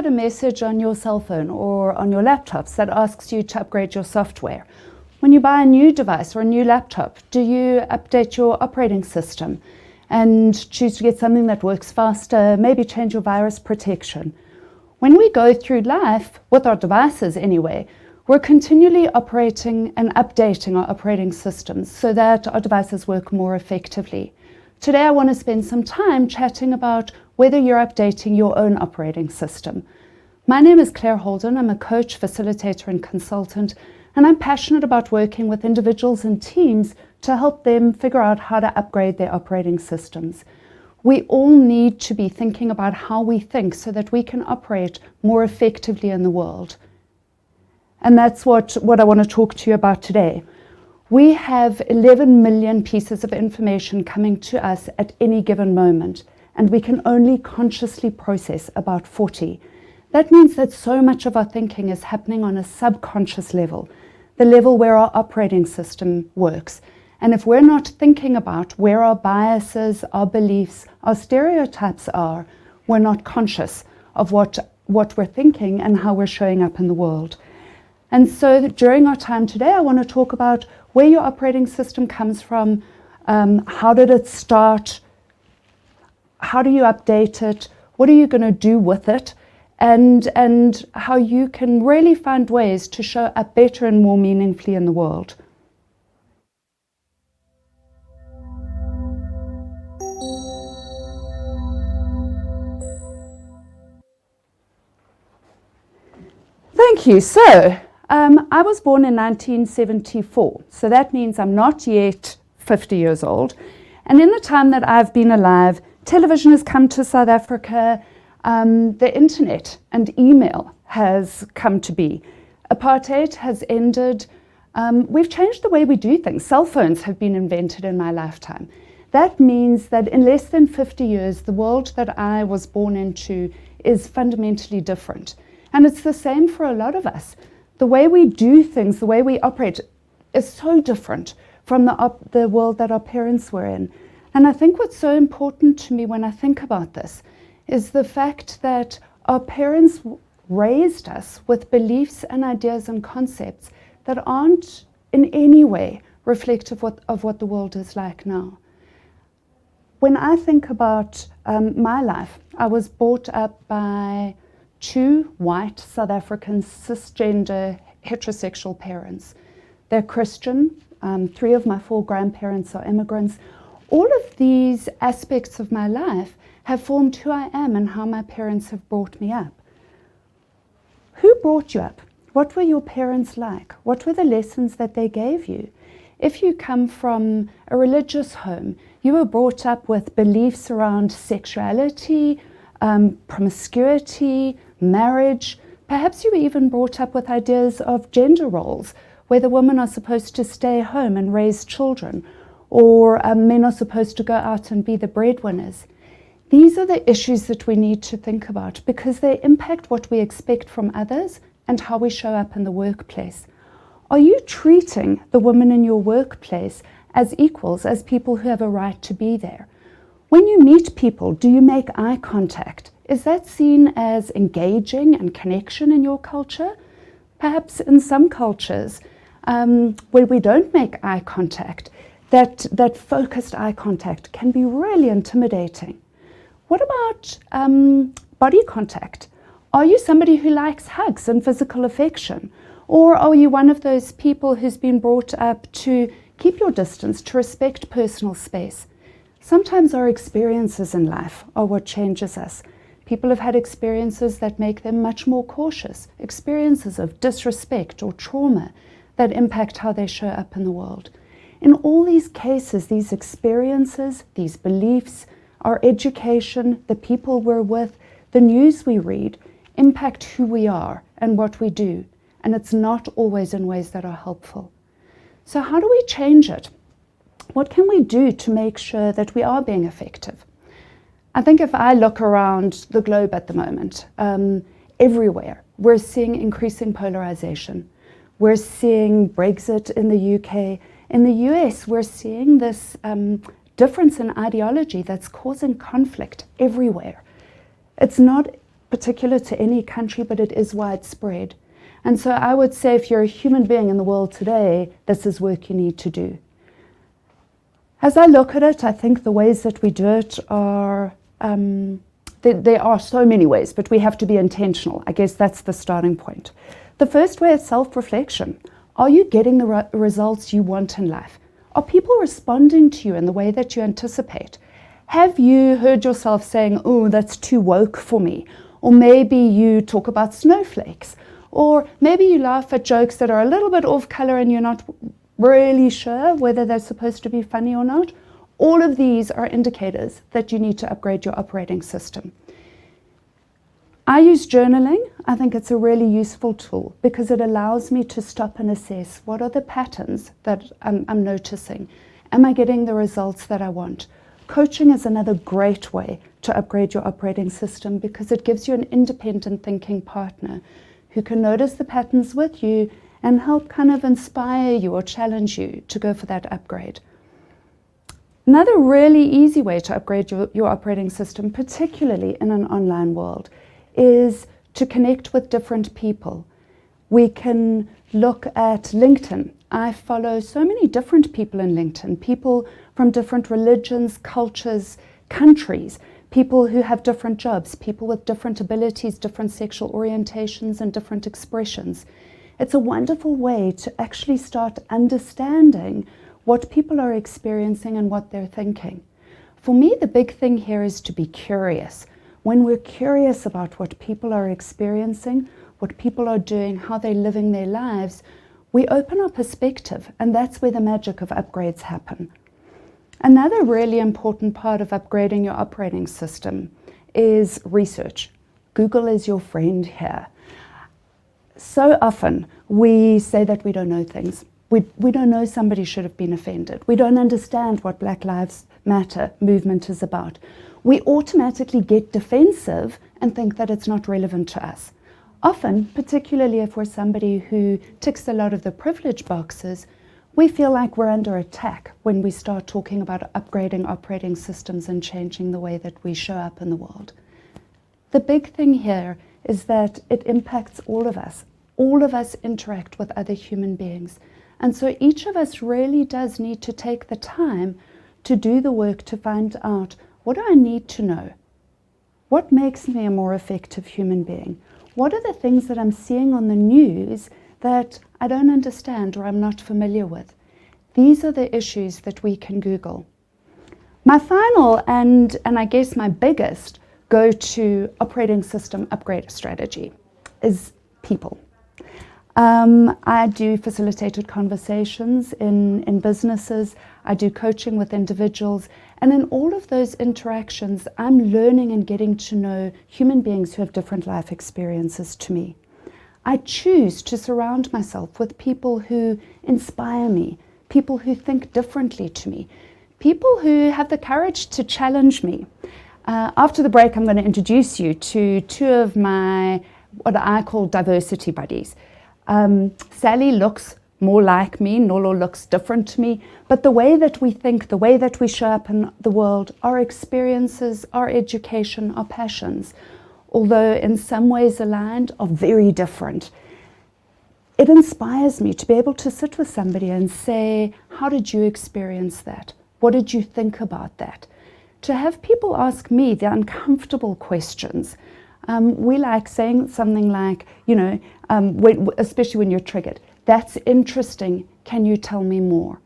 get a message on your cell phone or on your laptops that asks you to upgrade your software? When you buy a new device or a new laptop, do you update your operating system and choose to get something that works faster, maybe change your virus protection? When we go through life, with our devices anyway, we're continually operating and updating our operating systems so that our devices work more effectively. Today I want to spend some time chatting about whether you're updating your own operating system. My name is Holden. I'm a coach, facilitator and consultant, and I'm passionate about working with individuals and teams to help them figure out how to upgrade their operating systems. We all need to be thinking about how we think so that we can operate more effectively in the world. And that's what I want to talk to you about today. We have 11 million pieces of information coming to us at any given moment, and we can only consciously process about 40. That means that so much of our thinking is happening on a subconscious level, the level where our operating system works. And if we're not thinking about where our biases, our beliefs, our stereotypes are, we're not conscious of what we're thinking and how we're showing up in the world. And so during our time today, I want to talk about where your operating system comes from, how did it start, how do you update it, what are you going to do with it, and how you can really find ways to show up better and more meaningfully in the world. Thank you. So, I was born in 1974, so that means I'm not yet 50 years old. And in the time that I've been alive, television has come to South Africa, the internet and email has come to be. Apartheid has ended. We've changed the way we do things. Cell phones have been invented in my lifetime. That means that in less than 50 years, the world that I was born into is fundamentally different. And it's the same for a lot of us. The way we do things, the way we operate is so different from the world that our parents were in. And I think what's so important to me when I think about this is the fact that our parents raised us with beliefs and ideas and concepts that aren't in any way reflective of what the world is like now. When I think about my life, I was brought up by two white South African cisgender heterosexual parents. They're Christian. 3 of my 4 grandparents are immigrants. All of these aspects of my life have formed who I am and how my parents have brought me up. Who brought you up? What were your parents like? What were the lessons that they gave you? If you come from a religious home, you were brought up with beliefs around sexuality, promiscuity, marriage. Perhaps you were even brought up with ideas of gender roles, where the women are supposed to stay home and raise children, or men are supposed to go out and be the breadwinners. These are the issues that we need to think about because they impact what we expect from others and how we show up in the workplace. Are you treating the women in your workplace as equals, as people who have a right to be there? When you meet people, do you make eye contact? Is that seen as engaging and connection in your culture? Perhaps in some cultures where we don't make eye contact, that focused eye contact can be really intimidating. What about body contact? Are you somebody who likes hugs and physical affection? Or are you one of those people who's been brought up to keep your distance, to respect personal space? Sometimes our experiences in life are what changes us. People have had experiences that make them much more cautious, experiences of disrespect or trauma that impact how they show up in the world. In all these cases, these experiences, these beliefs, our education, the people we're with, the news we read, impact who we are and what we do. And it's not always in ways that are helpful. So how do we change it? What can we do to make sure that we are being effective? I think if I look around the globe at the moment, everywhere, we're seeing increasing polarization. We're seeing Brexit in the UK. In the US, we're seeing this difference in ideology that's causing conflict everywhere. It's not particular to any country, but it is widespread. And so I would say if you're a human being in the world today, this is work you need to do. As I look at it, I think the ways that we do it are, there are so many ways, but we have to be intentional. I guess that's the starting point. The first way is self-reflection. Are you getting the results you want in life? Are people responding to you in the way that you anticipate? Have you heard yourself saying, oh, that's too woke for me? Or maybe you talk about snowflakes. Or maybe you laugh at jokes that are a little bit off color and you're not really sure whether they're supposed to be funny or not. All of these are indicators that you need to upgrade your operating system. I use journaling. I think it's a really useful tool because it allows me to stop and assess what are the patterns that I'm noticing. Am I getting the results that I want? Coaching is another great way to upgrade your operating system because it gives you an independent thinking partner who can notice the patterns with you and help kind of inspire you or challenge you to go for that upgrade. Another really easy way to upgrade your operating system, particularly in an online world, is to connect with different people. We can look at LinkedIn. I follow so many different people in LinkedIn, people from different religions, cultures, countries, people who have different jobs, people with different abilities, different sexual orientations, and different expressions. It's a wonderful way to actually start understanding what people are experiencing and what they're thinking. For me, the big thing here is to be curious. When we're curious about what people are experiencing, what people are doing, how they're living their lives, we open our perspective, and that's where the magic of upgrades happen. Another really important part of upgrading your operating system is research. Google is your friend here. So often we say that we don't know things. We don't know somebody should have been offended. We don't understand what Black Lives Matter movement is about. We automatically get defensive and think that it's not relevant to us. Often, particularly if we're somebody who ticks a lot of the privilege boxes, we feel like we're under attack when we start talking about upgrading operating systems and changing the way that we show up in the world. The big thing here is that it impacts all of us. All of us interact with other human beings. And so each of us really does need to take the time to do the work to find out, what do I need to know? What makes me a more effective human being? What are the things that I'm seeing on the news that I don't understand or I'm not familiar with? These are the issues that we can Google. My final and I guess my biggest go-to operating system upgrade strategy is people. I do facilitated conversations in businesses. I do coaching with individuals. And in all of those interactions, I'm learning and getting to know human beings who have different life experiences to me. I choose to surround myself with people who inspire me, people who think differently to me, people who have the courage to challenge me. After the break, I'm going to introduce you to two of my, what I call diversity buddies. Sally looks more like me, Nolo looks different to me, but the way that we think, the way that we show up in the world, our experiences, our education, our passions, although in some ways aligned, are very different. It inspires me to be able to sit with somebody and say, how did you experience that? What did you think about that? To have people ask me the uncomfortable questions. We like saying something like, especially when you're triggered, that's interesting, can you tell me more?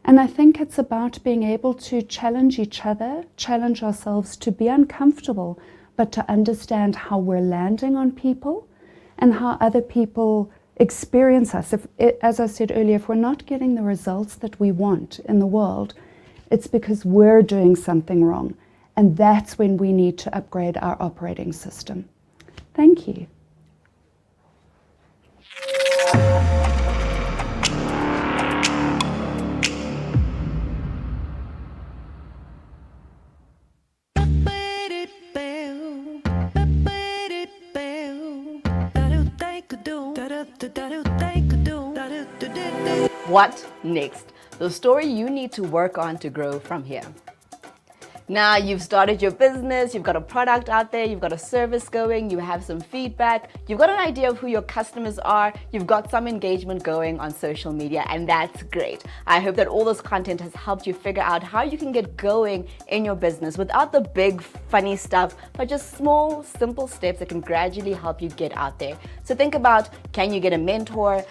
And I think it's about being able to challenge each other, challenge ourselves to be uncomfortable, but to understand how we're landing on people and how other people experience us. As I said earlier, if we're not getting the results that we want in the world, it's because we're doing something wrong. And that's when we need to upgrade our operating system. Thank you. What next? The story you need to work on to grow from here. Now you've started your business, you've got a product out there, you've got a service going, you have some feedback, you've got an idea of who your customers are, you've got some engagement going on social media, and that's great. I hope that all this content has helped you figure out how you can get going in your business without the big funny stuff, but just small, simple steps that can gradually help you get out there. So think about, can you get a mentor?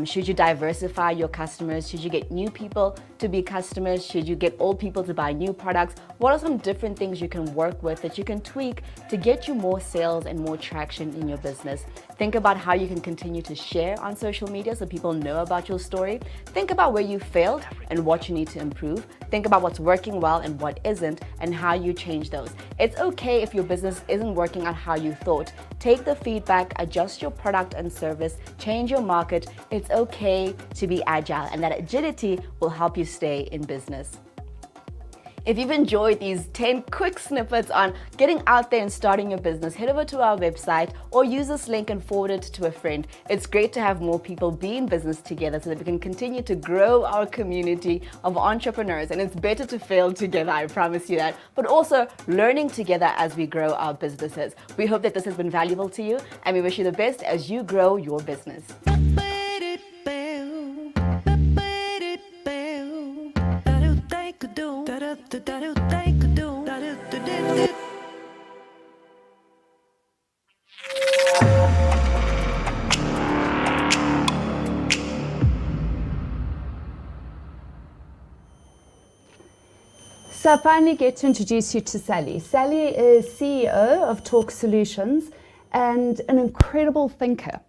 Should you diversify your customers? Should you get new people to be customers? Should you get old people to buy new products? What are some different things you can work with that you can tweak to get you more sales and more traction in your business? Think about how you can continue to share on social media so people know about your story. Think about where you failed and what you need to improve. Think about what's working well and what isn't, and how you change those. It's okay if your business isn't working out how you thought. Take the feedback, adjust your product and service, change your market. It's okay to be agile, and that agility will help you stay in business. If you've enjoyed these 10 quick snippets on getting out there and starting your business, head over to our website or use this link and forward it to a friend. It's great to have more people be in business together so that we can continue to grow our community of entrepreneurs. And it's better to fail together, I promise you that, but also learning together as we grow our businesses. We hope that this has been valuable to you, and we wish you the best as you grow your business. So I finally get to introduce you to Sally. Sally is CEO of Talk Solutions and an incredible thinker.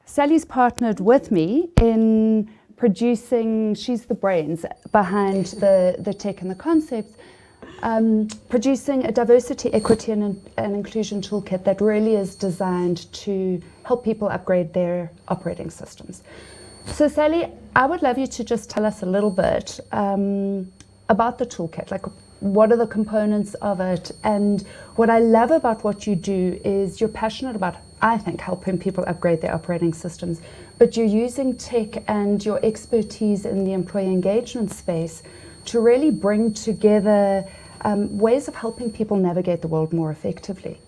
Sally's partnered with me in producing, she's the brains behind the tech and the concepts, producing a diversity, equity and inclusion toolkit that really is designed to help people upgrade their operating systems. So Sally, I would love you to just tell us a little bit about the toolkit, like what are the components of it. And what I love about what you do is you're passionate about, I think, helping people upgrade their operating systems, but you're using tech and your expertise in the employee engagement space to really bring together ways of helping people navigate the world more effectively.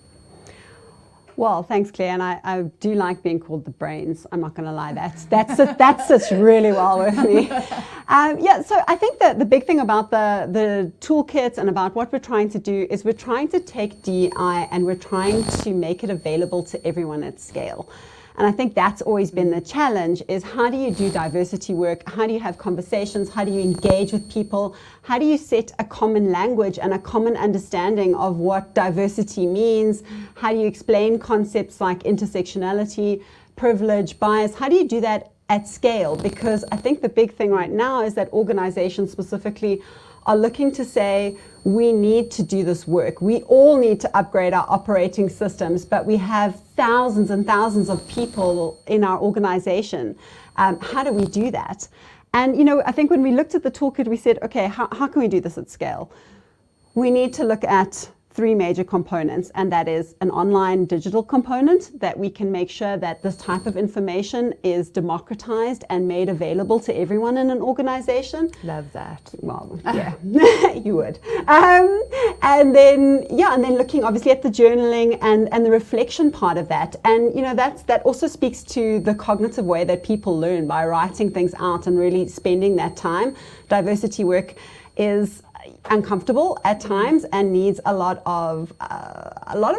Well, thanks, Claire, and I do like being called the brains. I'm not going to lie, that sits really well with me. So I think that the big thing about the toolkit and about what we're trying to do is we're trying to take DEI and we're trying to make it available to everyone at scale. And I think that's always been the challenge, is how do you do diversity work? How do you have conversations? How do you engage with people? How do you set a common language and a common understanding of what diversity means? How do you explain concepts like intersectionality, privilege, bias? How do you do that at scale? Because I think the big thing right now is that organizations specifically are looking to say, we need to do this work. We all need to upgrade our operating systems, but we have thousands and thousands of people in our organization. How do we do that? And, I think when we looked at the toolkit, we said, okay, how can we do this at scale? We need to look at three major components, and that is an online digital component that we can make sure that this type of information is democratized and made available to everyone in an organization. Love that. Well, yeah, you would. And then looking obviously at the journaling and the reflection part of that. And, that also speaks to the cognitive way that people learn by writing things out and really spending that time. Diversity work is uncomfortable at times and needs a lot of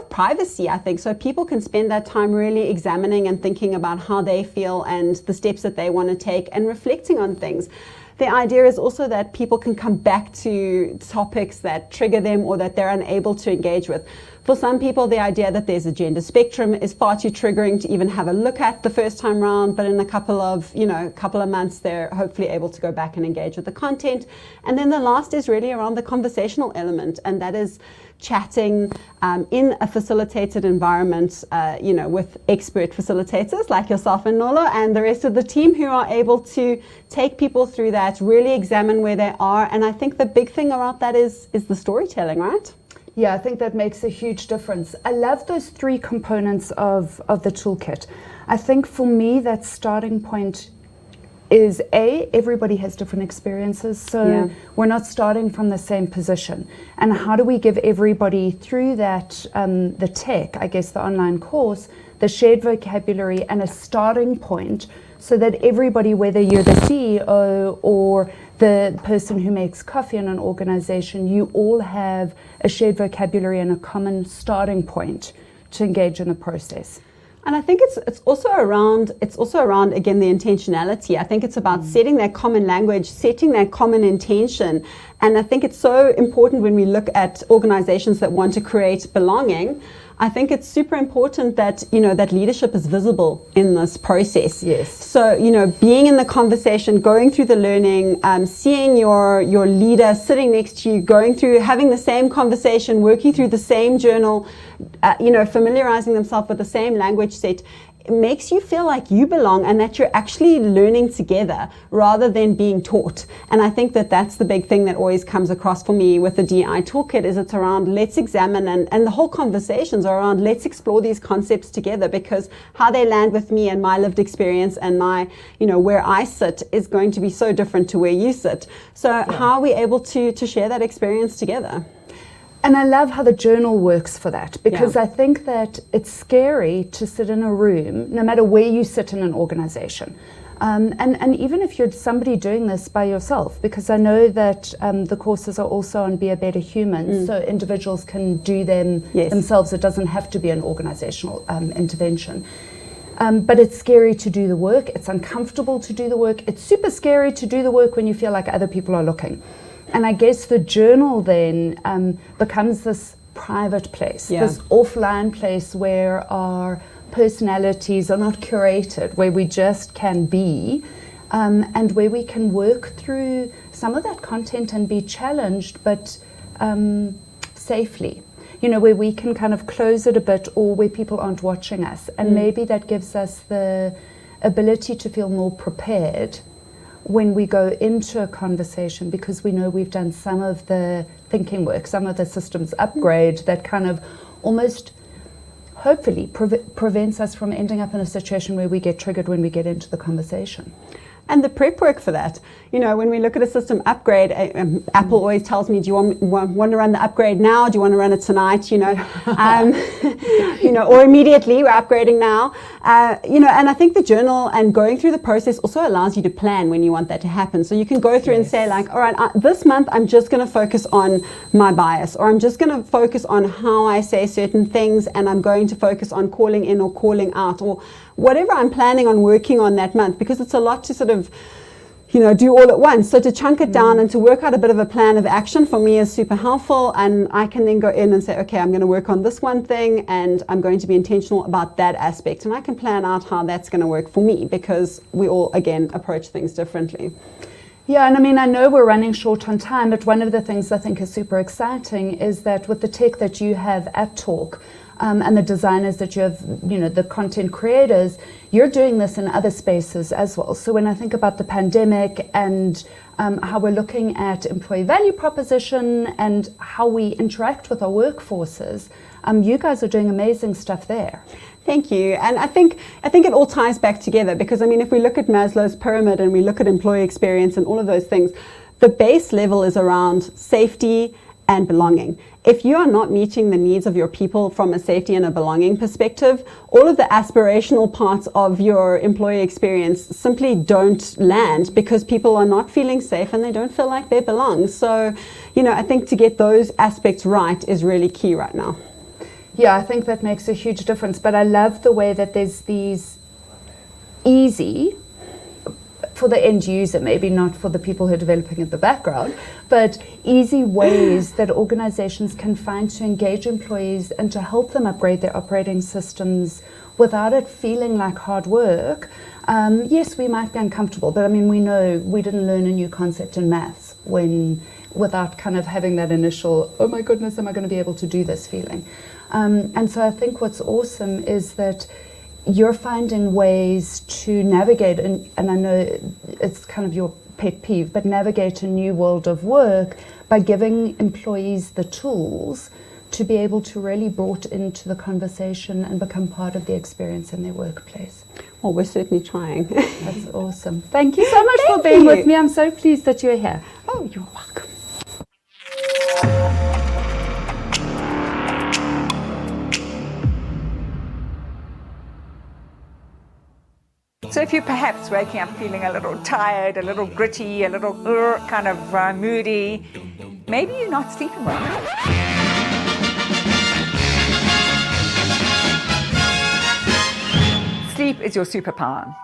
privacy, I think, so people can spend that time really examining and thinking about how they feel and the steps that they want to take and reflecting on things. The idea is also that people can come back to topics that trigger them or that they're unable to engage with. For some people, the idea that there's a gender spectrum is far too triggering to even have a look at the first time round, but in a couple of months, they're hopefully able to go back and engage with the content. And then the last is really around the conversational element, and that is chatting in a facilitated environment, with expert facilitators like yourself and Nola and the rest of the team who are able to take people through that, really examine where they are. And I think the big thing about that is the storytelling, right? Yeah, I think that makes a huge difference. I love those three components of the toolkit. I think for me, that starting point is everybody has different experiences, so Yeah. we're not starting from the same position. And how do we give everybody through that, the tech, I guess the online course, the shared vocabulary and a starting point, so that everybody, whether you're the CEO or the person who makes coffee in an organization, you all have a shared vocabulary and a common starting point to engage in the process. And I think it's also around again the intentionality. I think it's about setting that common language, setting that common intention. And I think it's so important when we look at organizations that want to create belonging. I think it's super important that, that leadership is visible in this process. Yes. So, being in the conversation, going through the learning, seeing your leader sitting next to you, going through, having the same conversation, working through the same journal, familiarizing themselves with the same language set, it makes you feel like you belong and that you're actually learning together rather than being taught. And I think that that's the big thing that always comes across for me with the DI Toolkit is it's around let's examine and the whole conversations are around let's explore these concepts together, because how they land with me and my lived experience and my, where I sit is going to be so different to where you sit. So how are we able to share that experience together? And I love how the journal works for that, because I think that it's scary to sit in a room, no matter where you sit in an organization. And even if you're somebody doing this by yourself, because I know that the courses are also on Be a Better Human, so individuals can do them themselves. It doesn't have to be an organizational intervention. But it's scary to do the work. It's uncomfortable to do the work. It's super scary to do the work when you feel like other people are looking. And I guess the journal then becomes this private place, this offline place where our personalities are not curated, where we just can be, and where we can work through some of that content and be challenged, but safely. Where we can kind of close it a bit, or where people aren't watching us. And maybe that gives us the ability to feel more prepared when we go into a conversation, because we know we've done some of the thinking work, some of the systems upgrade that kind of almost hopefully prevents us from ending up in a situation where we get triggered when we get into the conversation. And the prep work for that, when we look at a system upgrade, Apple always tells me, do you want to run the upgrade now? Do you want to run it tonight? Or immediately, we're upgrading now. And I think the journal and going through the process also allows you to plan when you want that to happen. So you can go through and say like, all right, this month I'm just going to focus on my bias, or I'm just going to focus on how I say certain things, and I'm going to focus on calling in or calling out, or whatever I'm planning on working on that month, because it's a lot to sort of, do all at once. So to chunk it down and to work out a bit of a plan of action for me is super helpful. And I can then go in and say, okay, I'm going to work on this one thing and I'm going to be intentional about that aspect. And I can plan out how that's going to work for me, because we all, again, approach things differently. Yeah, and I know we're running short on time, but one of the things I think is super exciting is that with the tech that you have at Talk, and the designers that you have, the content creators, you're doing this in other spaces as well. So when I think about the pandemic and how we're looking at employee value proposition and how we interact with our workforces, you guys are doing amazing stuff there. Thank you. And I think it all ties back together, because if we look at Maslow's pyramid and we look at employee experience and all of those things, the base level is around safety and belonging. If you are not meeting the needs of your people from a safety and a belonging perspective, all of the aspirational parts of your employee experience simply don't land, because people are not feeling safe and they don't feel like they belong. So, I think to get those aspects right is really key right now. Yeah, I think that makes a huge difference. But I love the way that there's these easy, for the end user, maybe not for the people who are developing in the background, but easy ways that organizations can find to engage employees and to help them upgrade their operating systems without it feeling like hard work. Yes, we might be uncomfortable, but we know we didn't learn a new concept in maths without kind of having that initial, oh my goodness, am I going to be able to do this feeling? And so I think what's awesome is that you're finding ways to navigate, and I know it's kind of your pet peeve, but navigate a new world of work by giving employees the tools to be able to really brought into the conversation and become part of the experience in their workplace. Well, we're certainly trying. That's awesome. Thank you so much for Thank being you. with me. I'm so pleased that you're here. Oh, you're welcome. So if you're perhaps waking up feeling a little tired, a little gritty, a little kind of moody, maybe you're not sleeping well. Sleep is your superpower.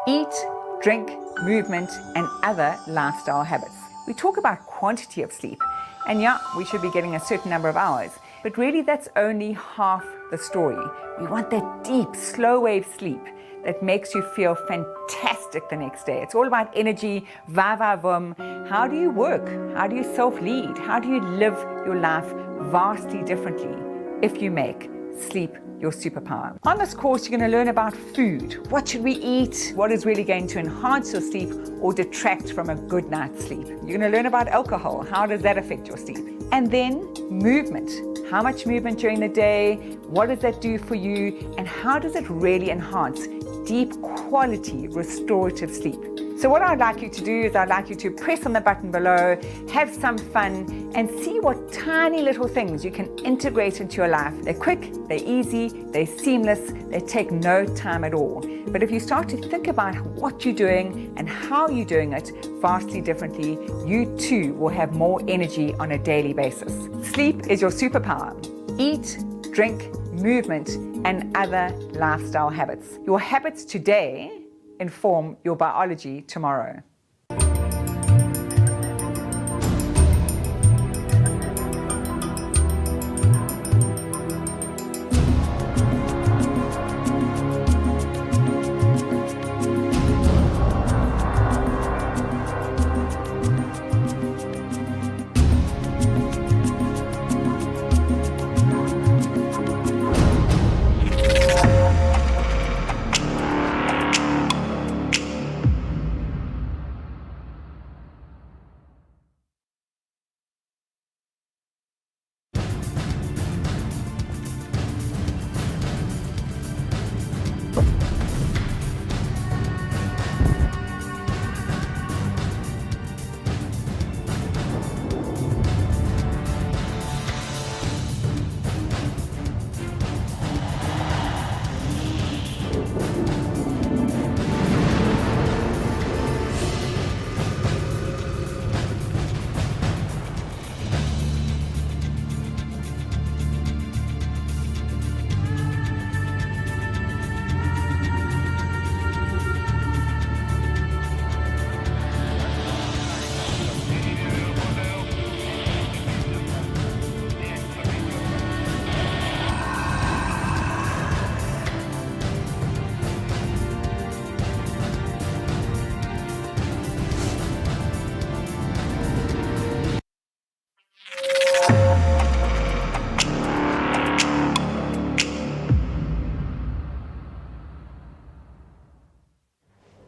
Eat, drink, movement, and other lifestyle habits. We talk about quantity of sleep, and yeah, we should be getting a certain number of hours, but really that's only half the story. We want that deep, slow wave sleep that makes you feel fantastic the next day. It's all about energy, va-va-vum. How do you work? How do you self-lead? How do you live your life vastly differently if you make sleep your superpower? On this course, you're going to learn about food. What should we eat? What is really going to enhance your sleep or detract from a good night's sleep? You're going to learn about alcohol. How does that affect your sleep? And then movement. How much movement during the day? What does that do for you? And how does it really enhance deep quality restorative sleep? So what I'd like you to do is I'd like you to press on the button below, have some fun, and see what tiny little things you can integrate into your life. They're quick, they're easy, they're seamless, they take no time at all. But if you start to think about what you're doing and how you're doing it vastly differently, you too will have more energy on a daily basis. Sleep is your superpower. Eat, drink, movement, and other lifestyle habits. Your habits today inform your biology tomorrow.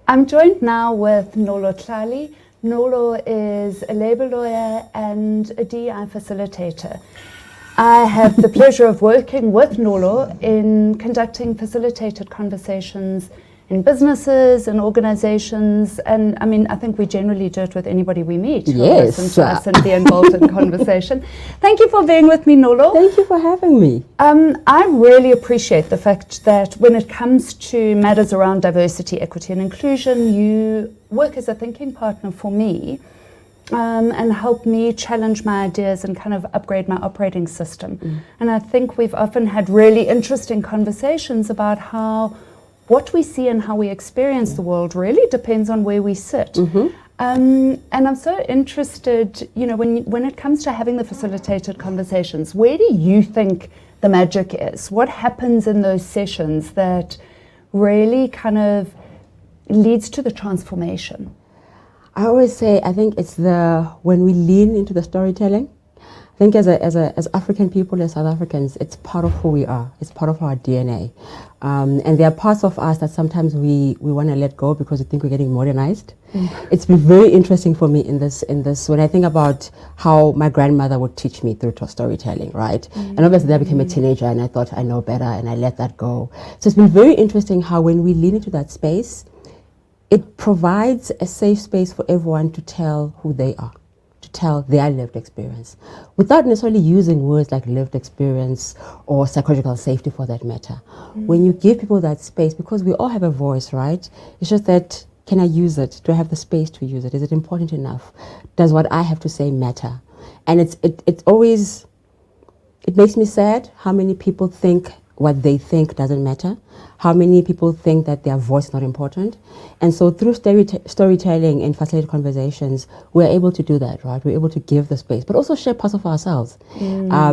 I'm joined now with Nolo Tlali. Nolo is a labour lawyer and a DI facilitator. I have the pleasure of working with Nolo in conducting facilitated conversations in businesses and organizations, and I mean, I think we generally do it with anybody we meet who Yes. listen to us and be involved in conversation. Thank you for being with me, Nolo. Thank you for having me. I really appreciate the fact that when it comes to matters around diversity, equity and inclusion, you work as a thinking partner for me and help me challenge my ideas and kind of upgrade my operating system. And I think we've often had really interesting conversations about how what we see and how we experience the world really depends on where we sit. And I'm so interested, you know, when it comes to having the facilitated conversations, where do you think the magic is? What happens in those sessions that really kind of leads to the transformation? I always say, I think it's when we lean into the storytelling, I think as African people, as South Africans, it's part of who we are. It's part of our DNA. And there are parts of us that sometimes we want to let go because we think we're getting modernized. It's been very interesting for me in this when I think about how my grandmother would teach me through storytelling, right? And obviously I became a teenager and I thought I know better and I let that go. So it's been very interesting how when we lean into that space, it provides a safe space for everyone to tell who they are, to tell their lived experience, without necessarily using words like lived experience or psychological safety for that matter. When you give people that space, because we all have a voice, right? It's just that, can I use it? Do I have the space to use it? Is it important enough? Does what I have to say matter? And it always, it makes me sad how many people think what they think doesn't matter, how many people think that their voice is not important. And so through storytelling and facilitated conversations, we're able to do that, right? We're able to give the space, but also share parts of ourselves.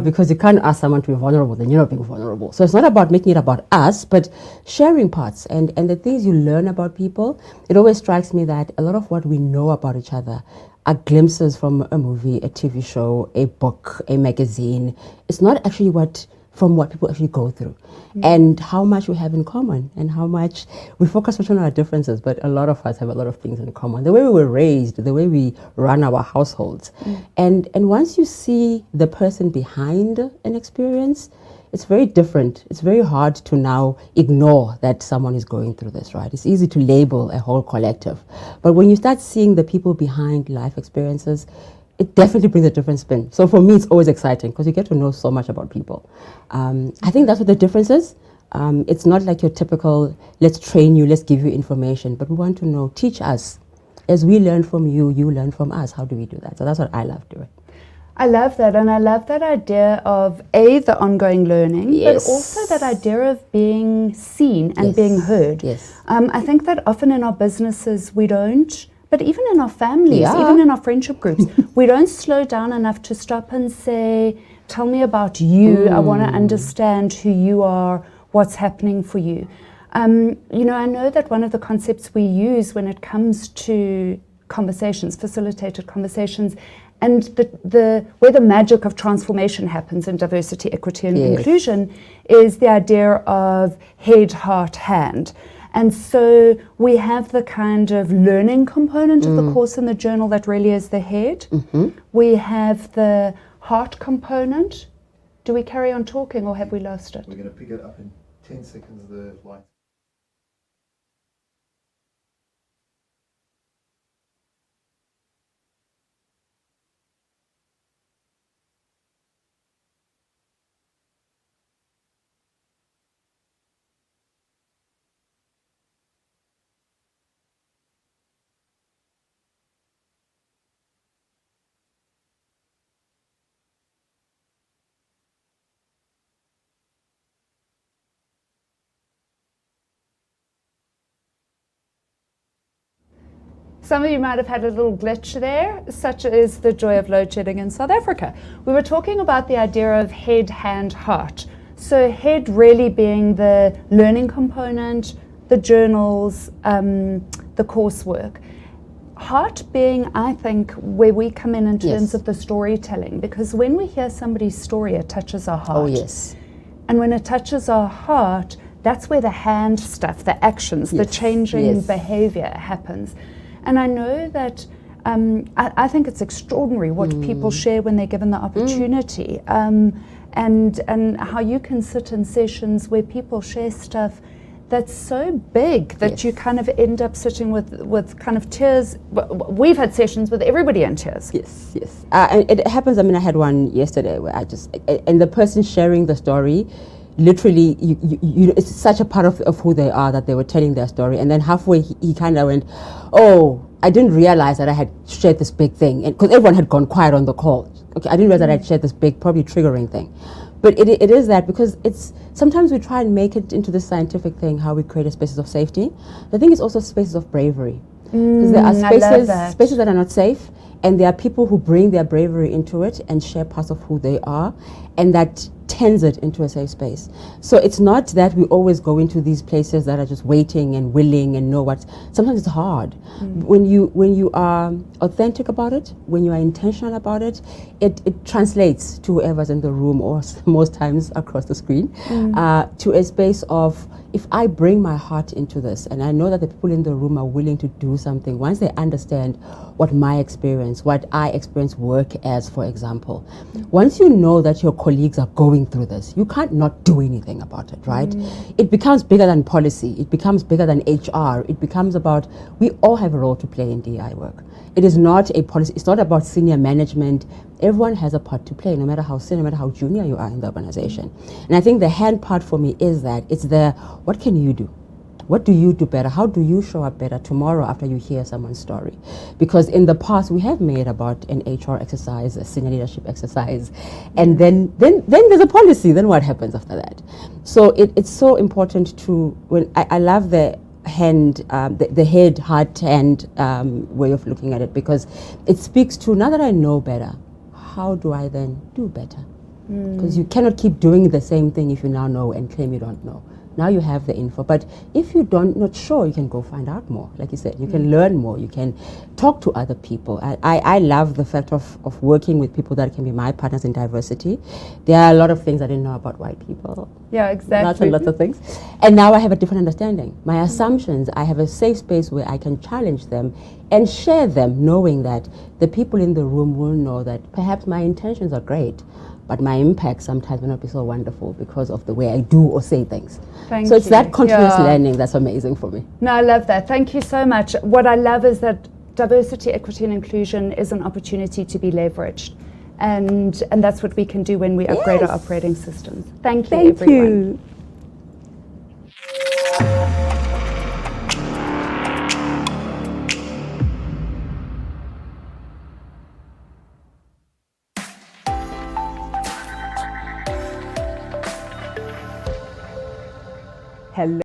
Because you can't ask someone to be vulnerable, then you're not being vulnerable. So it's not about making it about us, but sharing parts. And the things you learn about people, it always strikes me that a lot of what we know about each other are glimpses from a movie, a TV show, a book, a magazine. It's not actually from what people actually go through, and how much we have in common, and how much we focus much on our differences, but a lot of us have a lot of things in common. The way we were raised, the way we run our households. And once you see the person behind an experience, it's very different. It's very hard to now ignore that someone is going through this, right? It's easy to label a whole collective. But when you start seeing the people behind life experiences, it definitely brings a different spin. So for me, it's always exciting because you get to know so much about people. I think that's what the difference is. It's not like your typical, let's train you, let's give you information, but we want to know, teach us. As we learn from you, you learn from us. How do we do that? So that's what I love doing. I love that, and I love that idea of the ongoing learning, Yes. but also that idea of being seen and Yes. being heard. Yes. I think that often in our businesses we don't, but even in our families, Yeah. even in our friendship groups, we don't slow down enough to stop and say, tell me about you, I want to understand who you are, what's happening for you. I know that one of the concepts we use when it comes to conversations, facilitated conversations, and where the magic of transformation happens in diversity, equity, and inclusion is the idea of head, heart, hand. And so we have the kind of learning component of the course in the journal that really is the head. We have the heart component. Do we carry on talking or have we lost it? We're going to pick it up in 10 seconds, the light. Some of you might have had a little glitch there, such as the joy of load shedding in South Africa. We were talking about the idea of head, hand, heart. So head really being the learning component, the journals, the coursework. Heart being, I think, where we come in terms of the storytelling, because when we hear somebody's story, it touches our heart. Oh, yes. And when it touches our heart, that's where the hand stuff, the actions, the changing behavior happens. And I know that I think it's extraordinary what people share when they're given the opportunity, and how you can sit in sessions where people share stuff that's so big that you kind of end up sitting with kind of tears. We've had sessions with everybody in tears. Yes, yes. And it happens, I had one yesterday where and the person sharing the story, literally, it's such a part of who they are that they were telling their story. And then halfway, he kind of went, oh, I didn't realize that I had shared this big thing. Because everyone had gone quiet on the call. Okay, I didn't realize that I had shared this big, probably triggering thing. But it is that, because sometimes we try and make it into this scientific thing, how we create a spaces of safety. I think it's also spaces of bravery. Because there are spaces that are not safe, and there are people who bring their bravery into it and share parts of who they are, and that turns it into a safe space. So it's not that we always go into these places that are just waiting and willing and know what. Sometimes it's hard. When you are authentic about it, when you are intentional about it, it translates to whoever's in the room, or most times across the screen, to a space of, if I bring my heart into this, and I know that the people in the room are willing to do something, once they understand what my experience, what I experience work as, for example, once you know that your colleagues are going through this, you can't not do anything about it, right? It becomes bigger than policy. It becomes bigger than HR. It becomes about, we all have a role to play in DI work. It is not a policy. It's not about senior management. Everyone has a part to play, no matter how senior, no matter how junior you are in the organization. And I think the hand part for me is that it's the, what can you do? What do you do better? How do you show up better tomorrow after you hear someone's story? Because in the past, we have made about an HR exercise, a senior leadership exercise, and then there's a policy. Then what happens after that? So it's so important to, when I love the hand, the head, heart, hand way of looking at it, because it speaks to, now that I know better, how do I then do better? Because you cannot keep doing the same thing if you now know and claim you don't know. Now you have the info, but if you not sure, you can go find out more. Like you said, you can learn more, you can talk to other people. I love the fact of working with people that can be my partners in diversity. There are a lot of things I didn't know about white people. Yeah, exactly. Lots of things. And now I have a different understanding. My assumptions, I have a safe space where I can challenge them and share them, knowing that the people in the room will know that perhaps my intentions are great, but my impact sometimes may not be so wonderful because of the way I do or say things. So it's that continuous learning that's amazing for me. No, I love that. Thank you so much. What I love is that diversity, equity, and inclusion is an opportunity to be leveraged. And that's what we can do when we upgrade our operating systems. Thank you, everyone. Hello.